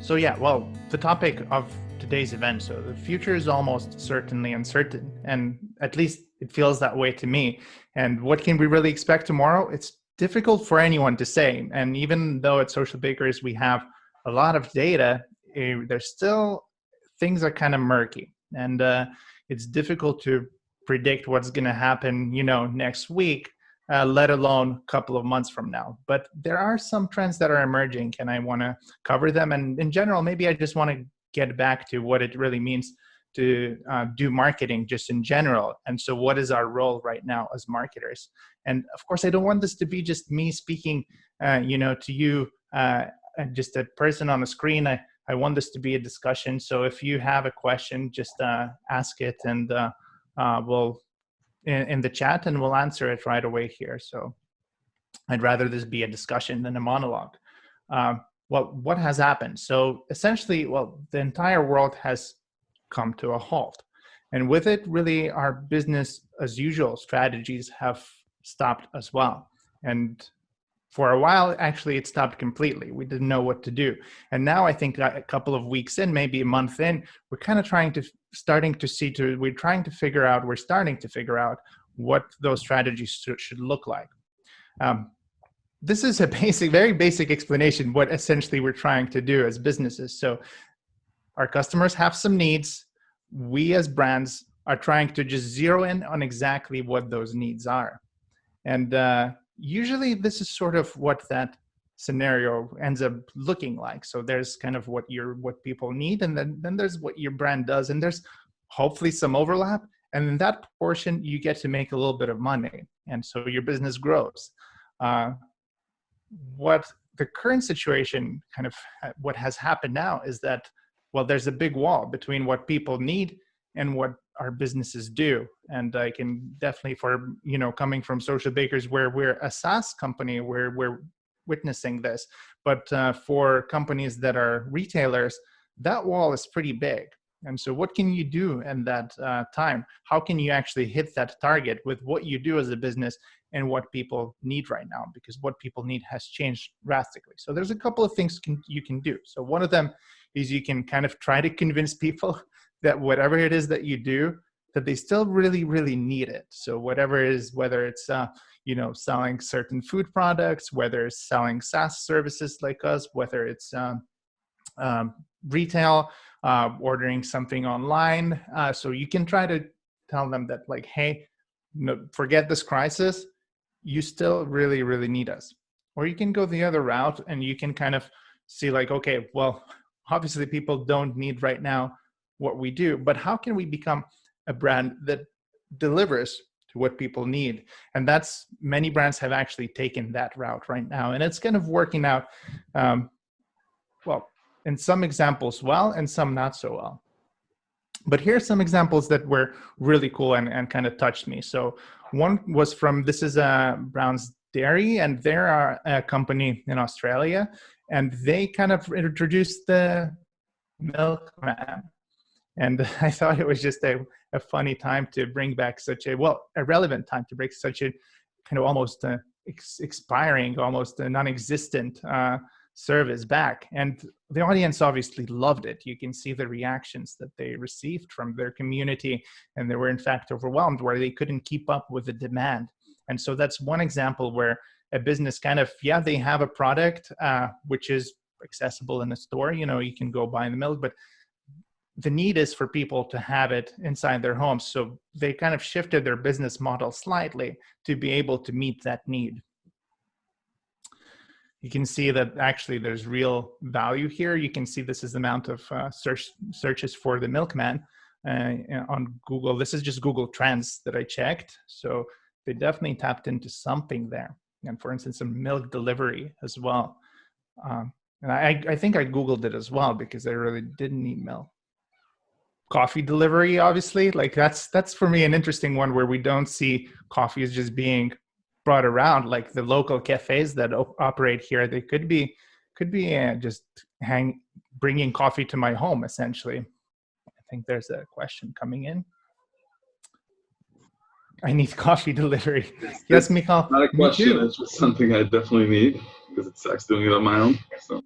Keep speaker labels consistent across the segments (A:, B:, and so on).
A: So yeah, well, the topic of today's event. So the future is almost certainly uncertain, and at least it feels that way to me. And what can we really expect tomorrow? It's difficult for anyone to say. And even though at Socialbakers we have a lot of data, there's still things are kind of murky, and it's difficult to predict what's going to happen, next week, let alone a couple of months from now. But there are some trends that are emerging, and I want to cover them. And in general, maybe I just want to get back to what it really means to do marketing just in general. And so what is our role right now as marketers? And of course, I don't want this to be just me speaking, to you, just a person on the screen. I want this to be a discussion. So if you have a question, just ask it, and we'll in the chat, and we'll answer it right away here. So I'd rather this be a discussion than a monologue. Well, what has happened? So essentially, the entire world has come to a halt. And with it, really, our business as usual strategies have stopped as well. And for a while, actually, it stopped completely. We didn't know what to do. And now I think a couple of weeks in, maybe a month in, we're kind of starting to figure out what those strategies should look like. This is a very basic explanation, what essentially we're trying to do as businesses. So our customers have some needs. We as brands are trying to just zero in on exactly what those needs are. And usually this is sort of what that scenario ends up looking like. So there's kind of what people need, and then there's what your brand does, and there's hopefully some overlap. And in that portion, you get to make a little bit of money. And so your business grows. What the current situation, kind of what has happened now, is that, there's a big wall between what people need and what our businesses do. And I can definitely, coming from Socialbakers, where we're a SaaS company, where we're witnessing this. But for companies that are retailers, that wall is pretty big. And so what can you do in that time? How can you actually hit that target with what you do as a business and what people need right now? Because what people need has changed drastically. So there's a couple of things you can do. So one of them is you can kind of try to convince people that whatever it is that you do, that they still really, really need it. So whatever it is, whether it's selling certain food products, whether it's selling SaaS services like us, whether it's retail, ordering something online. So you can try to tell them that, like, hey, forget this crisis. You still really, really need us. Or you can go the other route, and you can kind of see, like, okay, obviously people don't need right now what we do, but how can we become a brand that delivers to what people need? And that's, many brands have actually taken that route right now, and it's kind of working out, in some examples well, and some not so well. But here's some examples that were really cool and kind of touched me. So one was this is Brown's Dairy, and they're a company in Australia, and they kind of introduced the milkman. And I thought it was just a funny time to bring back a relevant time to bring such a kind of almost expiring, almost a non-existent service back. And the audience obviously loved it. You can see the reactions that they received from their community, and they were in fact overwhelmed, where they couldn't keep up with the demand. And so that's one example where a business kind of, they have a product which is accessible in a store, you can go buy the milk, but the need is for people to have it inside their homes. So they kind of shifted their business model slightly to be able to meet that need. You can see that actually there's real value here. You can see this is the amount of searches for the milkman on Google. This is just Google Trends that I checked. So they definitely tapped into something there. And for instance, some milk delivery as well. And I think I Googled it as well, because I really didn't need milk. Coffee delivery, obviously, like that's for me an interesting one, where we don't see coffee as just being brought around, like the local cafes that operate here. They could be just bringing coffee to my home, essentially. I think there's a question coming in. I need coffee delivery. Yes, Michal.
B: Not a question. It's just something I definitely need, because it sucks doing it on my own. So.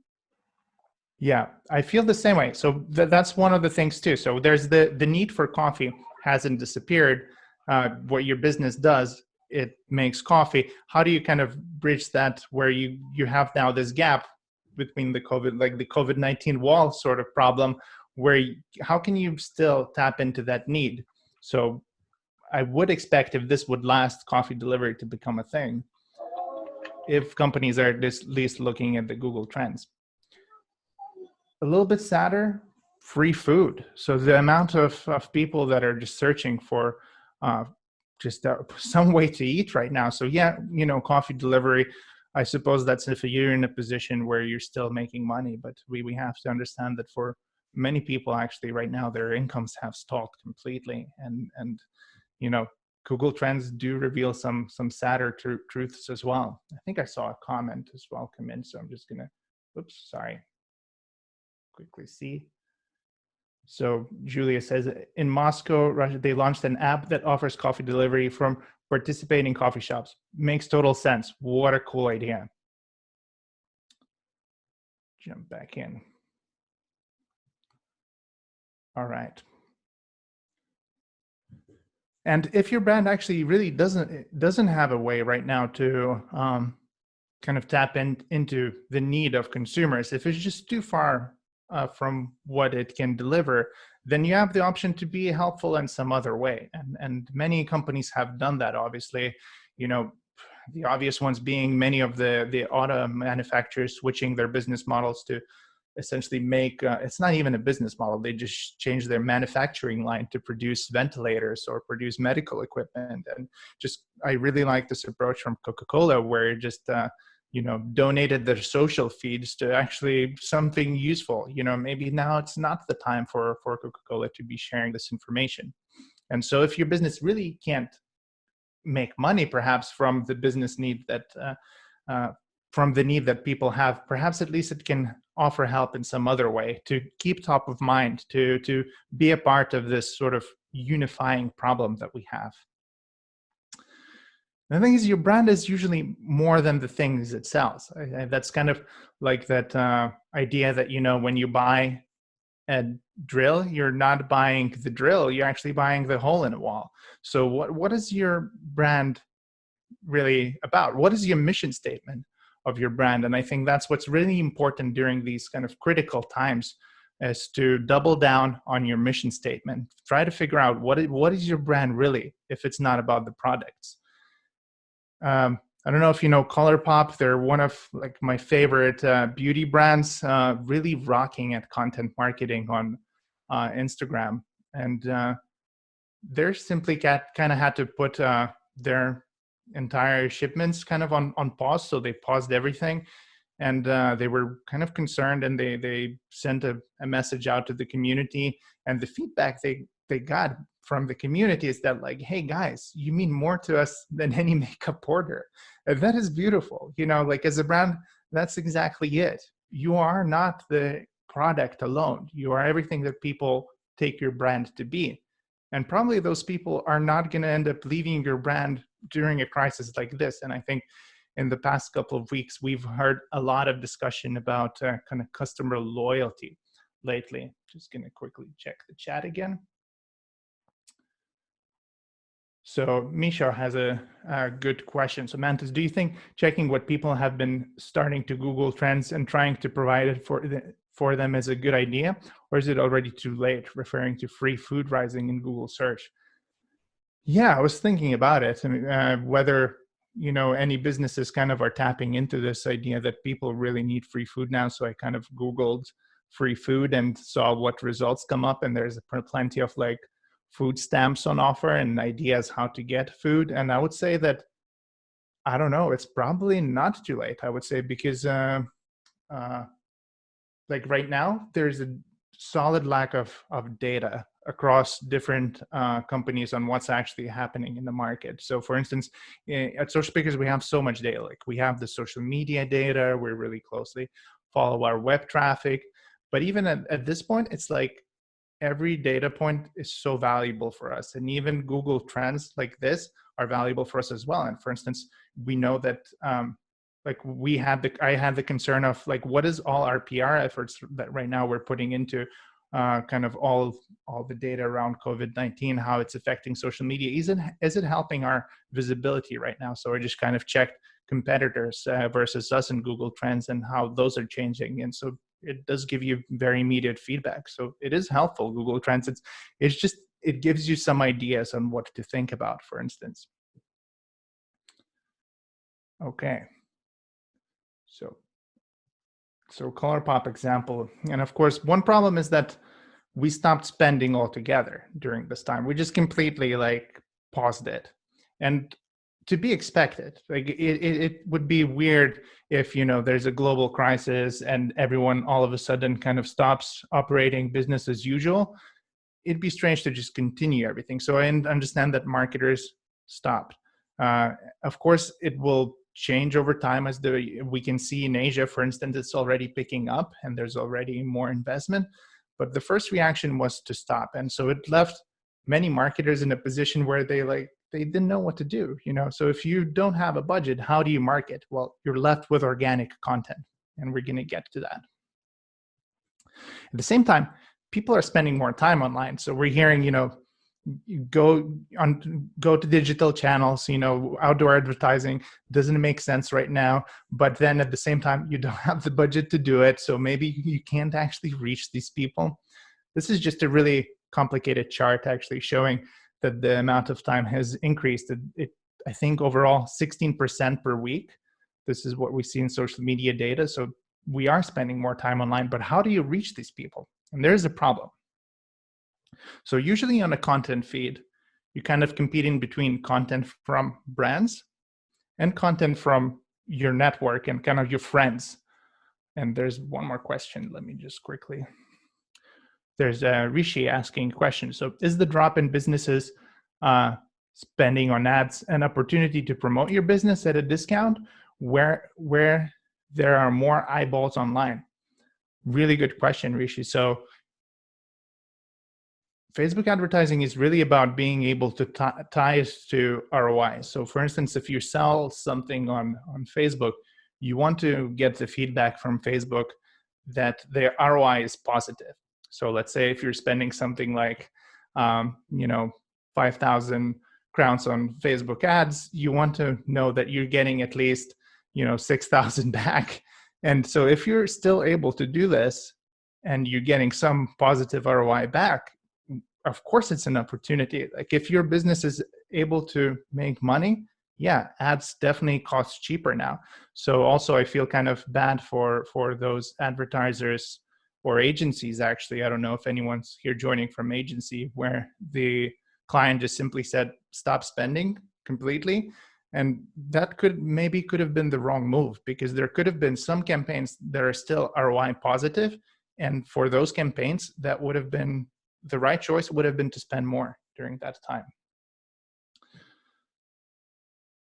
A: Yeah, I feel the same way. So that's one of the things too. So there's the need for coffee hasn't disappeared. What your business does, it makes coffee. How do you kind of bridge that where you have now this gap between the COVID, like the COVID-19 wall sort of problem, where how can you still tap into that need? So I would expect if this would last, coffee delivery to become a thing, if companies are at least looking at the Google Trends. A little bit sadder, free food. So the amount of people that are just searching for uh, just some way to eat right now. So yeah, coffee delivery, I suppose that's if you're in a position where you're still making money, but we have to understand that for many people actually right now, their incomes have stalled completely. And Google Trends do reveal some sadder truths as well. I think I saw a comment as well come in, so I'm just gonna, oops, sorry, quickly see. So Julia says, in Moscow, Russia, they launched an app that offers coffee delivery from participating coffee shops. Makes total sense. What a cool idea. Jump back in. All right. And if your brand actually really doesn't have a way right now to kind of tap into the need of consumers, if it's just too far from what it can deliver, then you have the option to be helpful in some other way. And many companies have done that, obviously. The obvious ones being many of the auto manufacturers switching their business models to essentially make it's not even a business model, they just change their manufacturing line to produce ventilators or produce medical equipment. And just I really like this approach from Coca-Cola, where it just donated their social feeds to actually something useful. Maybe now it's not the time for Coca-Cola to be sharing this information. And so if your business really can't make money perhaps from the business need that from the need that people have, perhaps at least it can offer help in some other way to keep top of mind, to be a part of this sort of unifying problem that we have. The thing is, your brand is usually more than the things it sells. That's kind of like that idea that, when you buy a drill, you're not buying the drill, you're actually buying the hole in a wall. So what is your brand really about? What is your mission statement of your brand? And I think that's what's really important during these kind of critical times, is to double down on your mission statement. Try to figure out what is your brand really, if it's not about the products. I don't know if you know ColourPop. They're one of my favorite beauty brands, really rocking at content marketing on Instagram. And they're simply kind of had to put their entire shipments kind of on pause. So they paused everything, and they were kind of concerned, and they sent a message out to the community. And the feedback they got from the community is that, hey guys, you mean more to us than any makeup order. And that is beautiful. As a brand, that's exactly it. You are not the product alone. You are everything that people take your brand to be. And probably those people are not going to end up leaving your brand during a crisis like this. And I think in the past couple of weeks, we've heard a lot of discussion about kind of customer loyalty lately. Just going to quickly check the chat again. So Misha has a good question. So Mantas, do you think checking what people have been starting to Google Trends and trying to provide it for them is a good idea? Or is it already too late, referring to free food rising in Google search? Yeah, I was thinking about it. I mean, whether any businesses kind of are tapping into this idea that people really need free food now. So I kind of Googled free food and saw what results come up, and there's plenty of food stamps on offer and ideas how to get food. And I would say that, I don't know, it's probably not too late, I would say, because right now there's a solid lack of data across different companies on what's actually happening in the market. So for instance, at Socialbakers, we have so much data. We have the social media data, we really closely follow our web traffic. But even at this point, it's every data point is so valuable for us. And even Google Trends like this are valuable for us as well. And for instance, we know that like I had the concern of like, what is all our PR efforts that right now we're putting into kind of all the data around COVID-19, how it's affecting social media? Is it helping our visibility right now? So I just kind of checked competitors versus us in Google Trends and how those are changing. And so it does give you very immediate feedback. So it is helpful, Google Trends. It's just, it gives you some ideas on what to think about, for instance. Okay. So ColourPop example. And of course, one problem is that we stopped spending altogether during this time. We just completely like paused it. And to be expected, like it would be weird if, there's a global crisis and everyone all of a sudden kind of stops operating business as usual. It'd be strange to just continue everything. So I understand that marketers stopped. Of course, it will change over time as we can see in Asia, for instance, it's already picking up and there's already more investment. But the first reaction was to stop. And so it left many marketers in a position where they didn't know what to do. So if you don't have a budget, how do you market? Well, you're left with organic content, and we're going to get to that. At the same time, people are spending more time online. So we're hearing, go to digital channels, outdoor advertising doesn't make sense right now. But then at the same time, you don't have the budget to do it. So maybe you can't actually reach these people. This is just a really complicated chart actually showing that the amount of time has increased. I think overall 16% per week. This is what we see in social media data. So we are spending more time online, but how do you reach these people? And there's a problem. So usually on a content feed, you're kind of competing between content from brands and content from your network and kind of your friends. And there's one more question. Let me just quickly. There's Rishi asking a question. So is the drop in businesses spending on ads an opportunity to promote your business at a discount where there are more eyeballs online? Really good question, Rishi. So Facebook advertising is really about being able to tie us to ROI. So for instance, if you sell something on Facebook, you want to get the feedback from Facebook that their ROI is positive. So let's say if you're spending something like, 5,000 crowns on Facebook ads, you want to know that you're getting at least, 6,000 back. And so if you're still able to do this and you're getting some positive ROI back, of course it's an opportunity. Like if your business is able to make money, yeah, ads definitely cost cheaper now. So also I feel kind of bad for those advertisers or agencies. Actually, I don't know if anyone's here joining from agency where the client just simply said, stop spending completely. And that could have been the wrong move, because there could have been some campaigns that are still ROI positive. And for those campaigns, that would have been the right choice, would have been to spend more during that time.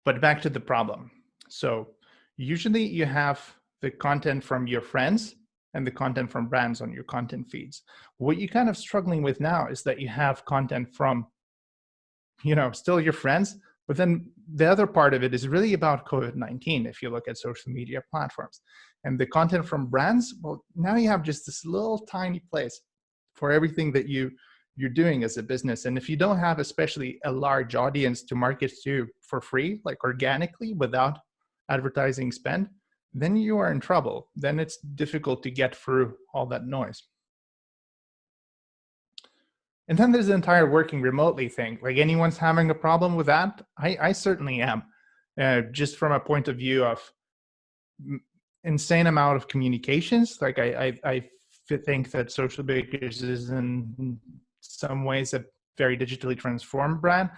A: But back to the problem. So usually you have the content from your friends and the content from brands on your content feeds. What you're kind of struggling with now is that you have content from, still your friends, but then the other part of it is really about COVID-19, if you look at social media platforms. And the content from brands, well, now you have just this little tiny place for everything that you're doing as a business. And if you don't have especially a large audience to market to for free, like organically without advertising spend, then you are in trouble. Then it's difficult to get through all that noise. And then there's the entire working remotely thing. Like, anyone's having a problem with that? I certainly am. Just from a point of view of insane amount of communications. Like I think that Socialbakers is in some ways a very digitally transformed brand,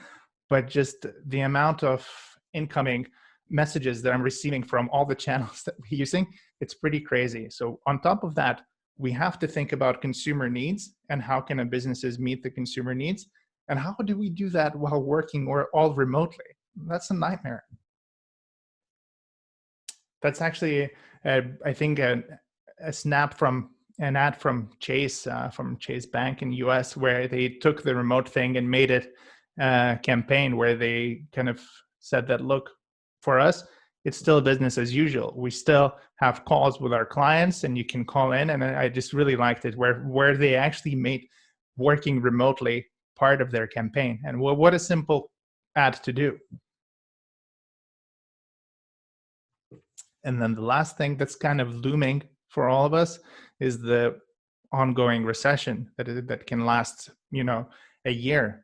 A: but just the amount of incoming messages that I'm receiving from all the channels that we're using, it's pretty crazy. So on top of that, we have to think about consumer needs and how can a businesses meet the consumer needs, and how do we do that while working or all remotely? That's a nightmare. That's actually, I think, a snap from an ad from Chase Bank in the US, where they took the remote thing and made it a campaign where they kind of said that, look, for us, it's still business as usual. We still have calls with our clients, and you can call in. And I just really liked it where they actually made working remotely part of their campaign. And what a simple ad to do. And then the last thing that's kind of looming for all of us is the ongoing recession that can last, a year.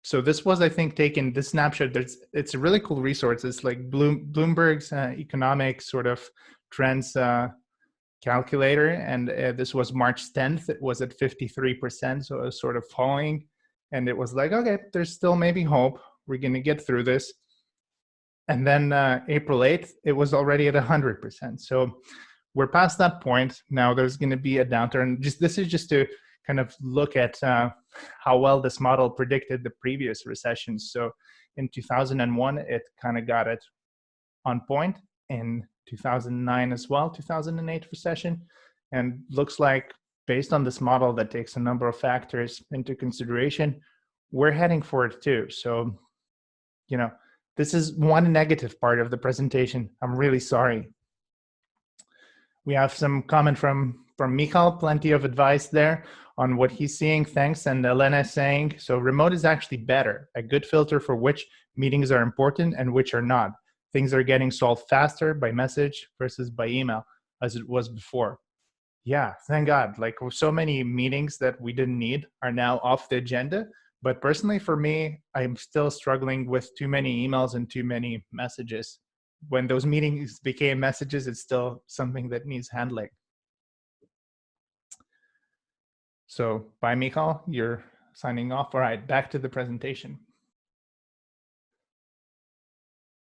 A: So this was, I think, this snapshot. It's a really cool resource. It's like Bloomberg's economic sort of trends calculator, and this was March 10th. It was at 53%, so it was sort of falling, and it was like, okay, there's still maybe hope. We're going to get through this. And then April 8th, it was already at 100%. So we're past that point. Now there's going to be a downturn. This is just to kind of look at how well this model predicted the previous recessions. So in 2001, it kind of got it on point. In 2009 as well, 2008 recession. And looks like, based on this model that takes a number of factors into consideration, we're heading for it too. So, this is one negative part of the presentation. I'm really sorry. We have some comment from Michal, plenty of advice there on what he's seeing. Thanks. And Elena saying, so remote is actually better, a good filter for which meetings are important and which are not. Things are getting solved faster by message versus by email as it was before. Yeah, thank God. Like, so many meetings that we didn't need are now off the agenda. But personally, for me, I'm still struggling with too many emails and too many messages. When those meetings became messages, it's still something that needs handling. So bye, Michal. You're signing off. All right, back to the presentation.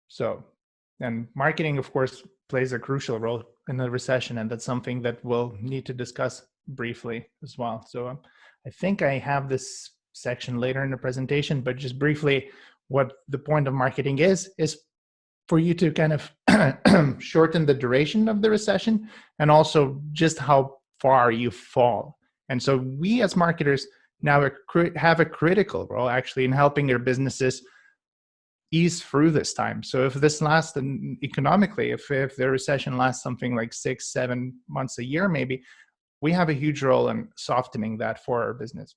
A: So, and marketing, of course, plays a crucial role in the recession, and that's something that we'll need to discuss briefly as well. So I think I have this section later in the presentation, but just briefly, what the point of marketing is for you to kind of shorten the duration of the recession, and also just how far you fall. And so we as marketers now have a critical role actually in helping your businesses ease through this time. So if this lasts, economically, if the recession lasts something like 6-7 months, a year maybe, we have a huge role in softening that for our business.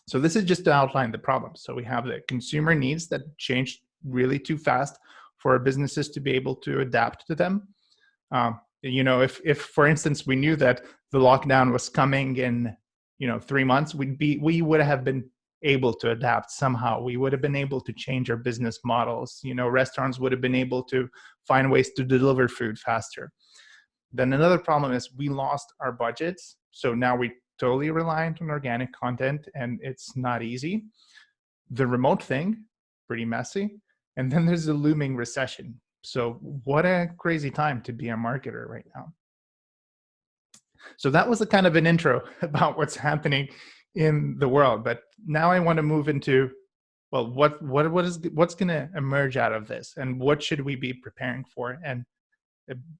A: So this is just to outline the problem. So we have the consumer needs that change really too fast for our businesses to be able to adapt to them. If for instance we knew that the lockdown was coming in 3 months, we would have been able to adapt somehow. We would have been able to change our business models. Restaurants would have been able to find ways to deliver food faster. Then another problem is we lost our budgets. So now we totally reliant on organic content, and it's not easy. The remote thing, pretty messy. And then there's a looming recession. So what a crazy time to be a marketer right now. So that was a kind of an intro about what's happening in the world. But now I want to move into, well, what's going to emerge out of this, and what should we be preparing for, and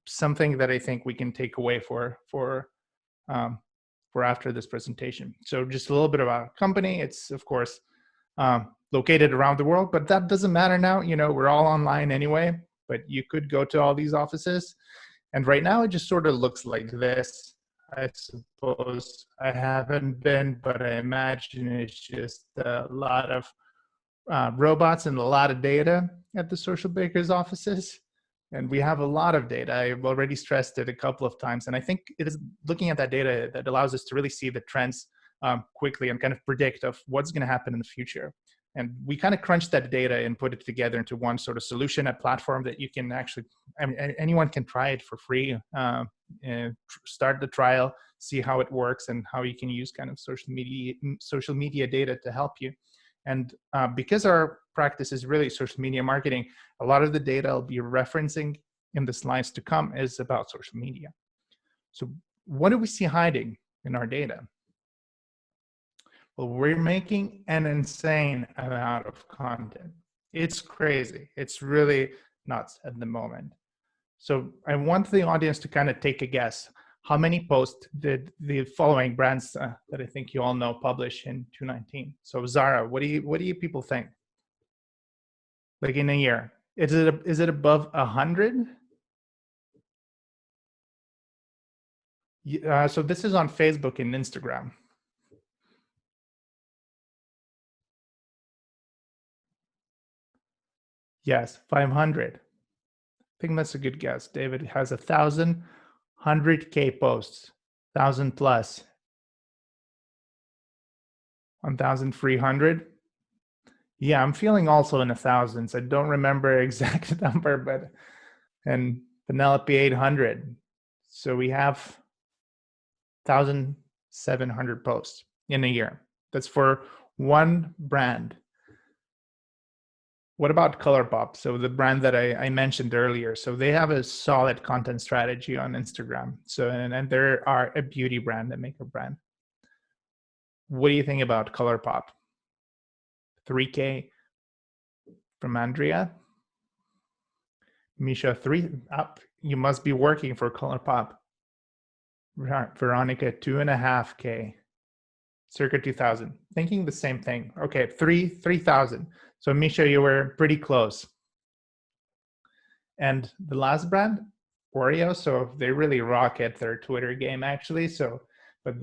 A: something that I think we can take away for after this presentation. So just a little bit about our company. It's of course located around the world, but that doesn't matter now. We're all online anyway, but you could go to all these offices. And right now it just sort of looks like this. I suppose I haven't been, but I imagine it's just a lot of robots and a lot of data at the Socialbakers offices. And we have a lot of data. I've already stressed it a couple of times. And I think it is looking at that data that allows us to really see the trends quickly and kind of predict of what's going to happen in the future. And we kind of crunch that data and put it together into one sort of solution, a platform that you can actually, anyone can try it for free, start the trial, see how it works, and how you can use kind of social media data to help you. And because our practice is really social media marketing, a lot of the data I'll be referencing in the slides to come is about social media. So what do we see hiding in our data? Well, we're making an insane amount of content. It's crazy. It's really nuts at the moment. So I want the audience to kind of take a guess. How many posts did the following brands that I think you all know publish in 2019? So Zara, what do you people think? Like in a year? Is it above 100? So this is on Facebook and Instagram. Yes, 500. I think that's a good guess. David has 1,000, 100K posts, 1,000 plus, 1,300. Yeah, I'm feeling also in the thousands. I don't remember exact number, but and Penelope 800. So we have 1,700 posts in a year. That's for one brand. What about ColourPop? So the brand that I mentioned earlier. So they have a solid content strategy on Instagram. So and they are a beauty brand, a makeup brand. What do you think about ColourPop? 3K from Andrea. Misha, 3 up. You must be working for ColourPop. Veronica, 2.5K. Circa 2,000. Thinking the same thing. Okay, 3,000. So Misha, you were pretty close. And the last brand, Oreo. So they really rock at their Twitter game, actually. So, but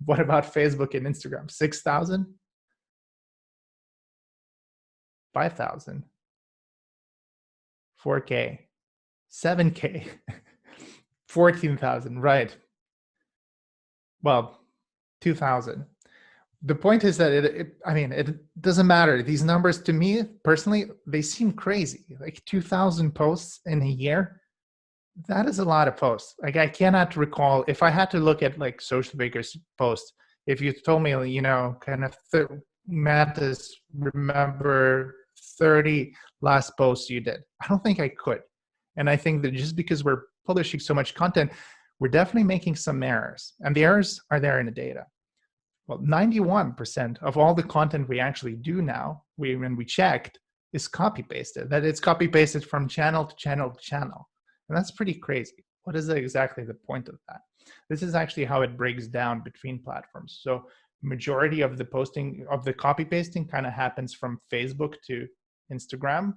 A: what about Facebook and Instagram? 6,000, 5,000, 4K, 7K, 14,000. Right. Well, 2,000. The point is that it doesn't matter. These numbers, to me personally, they seem crazy. Like 2,000 posts in a year. That is a lot of posts. Like I cannot recall if I had to look at like Socialbakers posts. If you told me, kind of Mantas, remember 30 last posts you did. I don't think I could. And I think that just because we're publishing so much content, we're definitely making some errors. And the errors are there in the data. Well, 91% of all the content we actually do now, when we checked, is copy-pasted. That it's copy-pasted from channel to channel to channel. And that's pretty crazy. What is exactly the point of that? This is actually how it breaks down between platforms. So majority of the posting, of the copy-pasting kind of happens from Facebook to Instagram.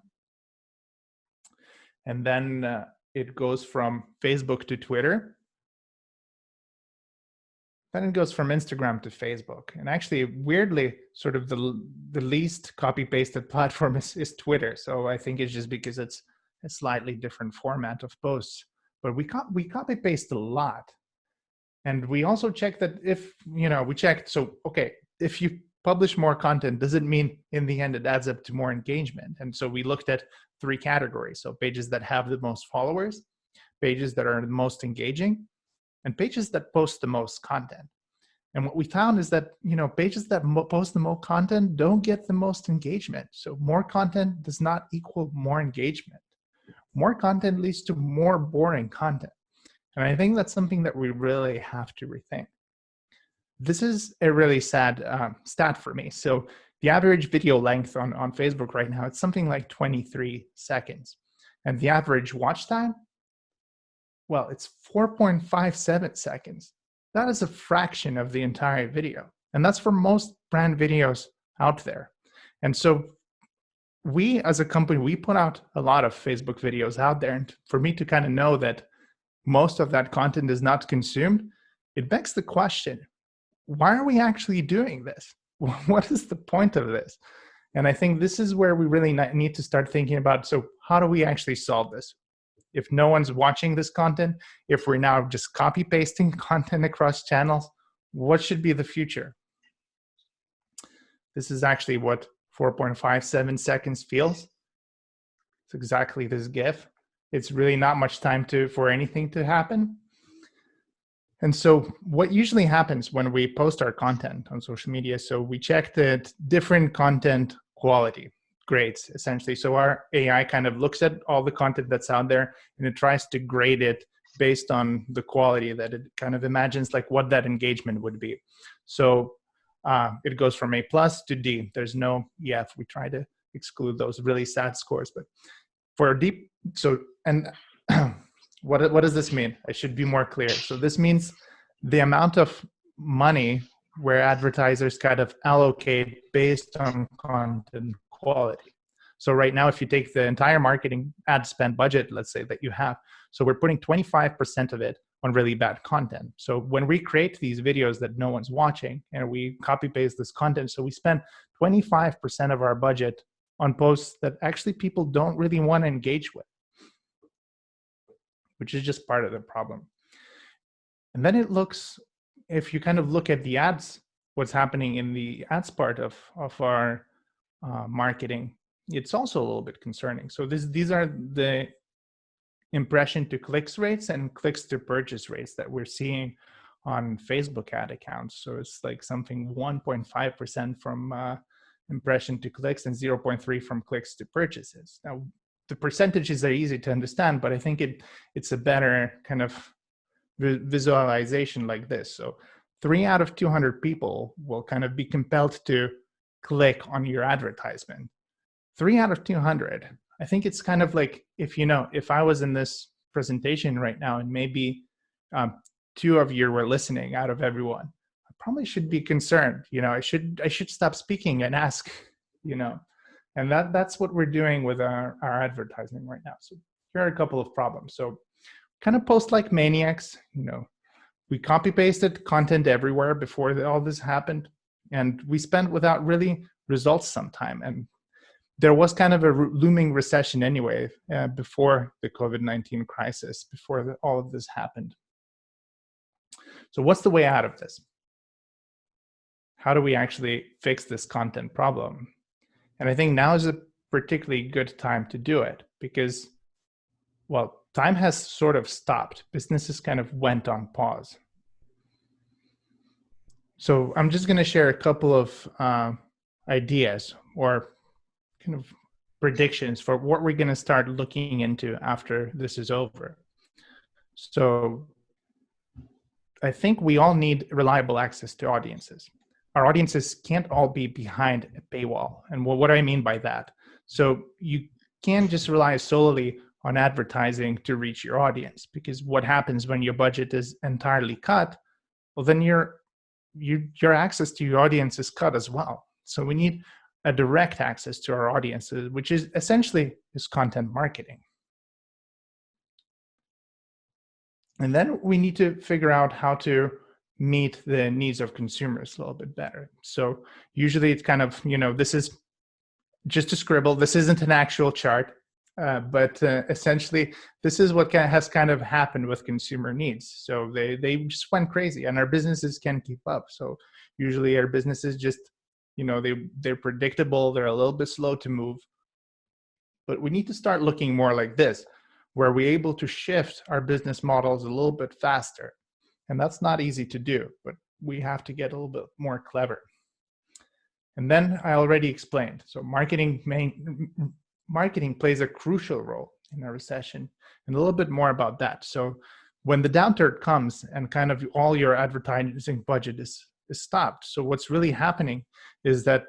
A: And then it goes from Facebook to Twitter. Then it goes from Instagram to Facebook. And actually, weirdly, sort of the least copy-pasted platform is Twitter. So I think it's just because it's a slightly different format of posts. But we copy-paste a lot. And we also check that if, we checked, so, okay, if you publish more content, does it mean in the end it adds up to more engagement? And so we looked at 3 categories. So pages that have the most followers, pages that are the most engaging, and pages that post the most content. And what we found is that, pages that post the most content don't get the most engagement. So more content does not equal more engagement. More content leads to more boring content. And I think that's something that we really have to rethink. This is a really sad stat for me. So the average video length on Facebook right now, it's something like 23 seconds. And the average watch time, well, it's 4.57 seconds. That is a fraction of the entire video. And that's for most brand videos out there. And so we, as a company, we put out a lot of Facebook videos out there. And for me to kind of know that most of that content is not consumed, it begs the question, why are we actually doing this? What is the point of this? And I think this is where we really need to start thinking about, so how do we actually solve this? If no one's watching this content, if we're now just copy pasting content across channels, what should be the future? This is actually what 4.57 seconds feels. It's exactly this GIF. It's really not much time for anything to happen. And so what usually happens when we post our content on social media, so we check the different content quality grades, essentially. So our AI kind of looks at all the content that's out there and it tries to grade it based on the quality that it kind of imagines, like what that engagement would be. So it goes from A+ to D. There's no EF. We try to exclude those really sad scores. But for deep, so, and what does this mean? I should be more clear. So this means the amount of money where advertisers kind of allocate based on content quality. So right now, if you take the entire marketing ad spend budget, let's say that you have, so we're putting 25% of it on really bad content. So when we create these videos that no one's watching and we copy paste this content, so we spend 25% of our budget on posts that actually people don't really want to engage with, which is just part of the problem. And then it looks, if you kind of look at the ads, what's happening in the ads part of our marketing, it's also a little bit concerning. So these are the impression to clicks rates and clicks to purchase rates that we're seeing on Facebook ad accounts. So it's like something 1.5% from impression to clicks and 0.3 from clicks to purchases. Now, the percentages are easy to understand, but I think it's a better kind of visualization like this. So 3 out of 200 people will kind of be compelled to click on your advertisement. 3 out of 200. I think it's kind of like, if I was in this presentation right now and maybe 2 of you were listening out of everyone, I probably should be concerned. I should stop speaking and ask, and that's what we're doing with our advertising right now. So here are a couple of problems. So kind of post like maniacs, we copy pasted content everywhere before all this happened, and we spent without really results sometime. And there was kind of a looming recession anyway before the COVID-19 crisis, before all of this happened. So what's the way out of this? How do we actually fix this content problem? And I think now is a particularly good time to do it because, well, time has sort of stopped. Businesses kind of went on pause. So I'm just going to share a couple of ideas or kind of predictions for what we're going to start looking into after this is over. So I think we all need reliable access to audiences. Our audiences can't all be behind a paywall. And what do I mean by that? So you can't just rely solely on advertising to reach your audience, because what happens when your budget is entirely cut? Well, then your access to your audience is cut as well. So we need a direct access to our audiences, which is essentially content marketing. And then we need to figure out how to meet the needs of consumers a little bit better. So usually it's kind of, this is just a scribble. This isn't an actual chart, but essentially this is what has kind of happened with consumer needs. So they just went crazy, and our businesses can't keep up. So usually our businesses just, they're predictable. They're a little bit slow to move. But we need to start looking more like this, where we're able to shift our business models a little bit faster. And that's not easy to do, but we have to get a little bit more clever. And then I already explained. So marketing plays a crucial role in a recession, and a little bit more about that. So when the downturn comes and kind of all your advertising budget is stopped. So what's really happening is that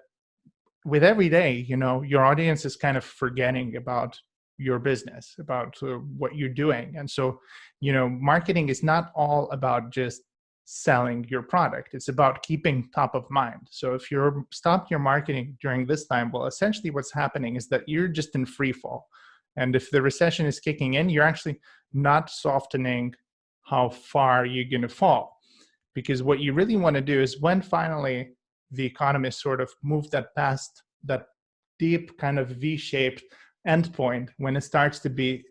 A: with every day, your audience is kind of forgetting about your business, about what you're doing. And so, marketing is not all about just selling your product. It's about keeping top of mind. So if you stop your marketing during this time, well, essentially what's happening is that you're just in free fall. And if the recession is kicking in, you're actually not softening how far you're going to fall. Because what you really want to do is when finally the economy sort of moved that past that deep kind of V-shaped endpoint, when it starts to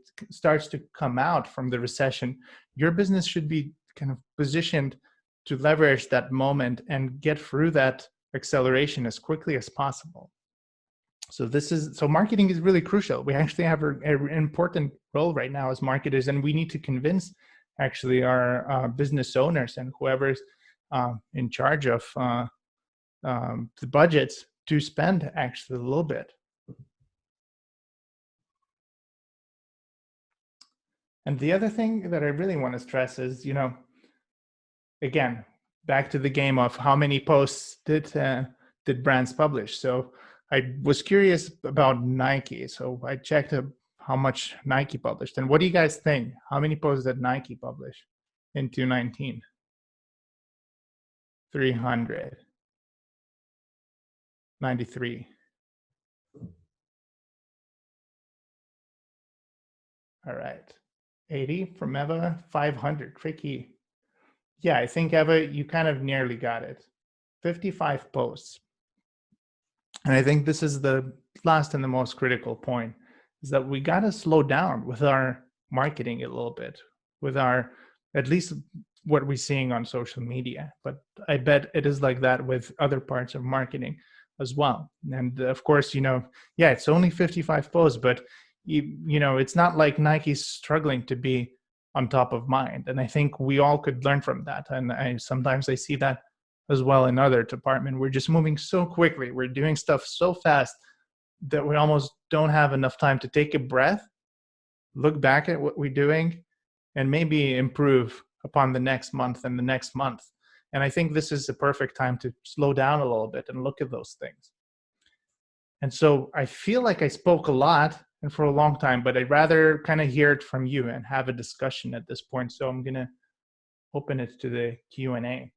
A: come out from the recession, your business should be kind of positioned to leverage that moment and get through that acceleration as quickly as possible. So marketing is really crucial. We actually have an important role right now as marketers, and we need to convince actually our business owners and whoever's in charge of the budgets to spend actually a little bit. And the other thing that I really want to stress is, again, back to the game of how many posts did brands publish. So I was curious about Nike. So I checked how much Nike published. And what do you guys think? How many posts did Nike publish in 2019? 393. All right. 80 from Eva, 500. Tricky. Yeah, I think Eva, you kind of nearly got it. 55 posts. And I think this is the last and the most critical point, is that we got to slow down with our marketing a little bit, with our, at least what we're seeing on social media. But I bet it is like that with other parts of marketing as well. And of course, yeah, it's only 55 posts, but it's not like Nike's struggling to be on top of mind. And I think we all could learn from that. And sometimes I see that as well in other department. We're just moving so quickly. We're doing stuff so fast that we almost don't have enough time to take a breath, look back at what we're doing, and maybe improve upon the next month and the next month. And I think this is the perfect time to slow down a little bit and look at those things. And so I feel like I spoke a lot and for a long time, but I'd rather kind of hear it from you and have a discussion at this point. So I'm going to open it to the Q&A.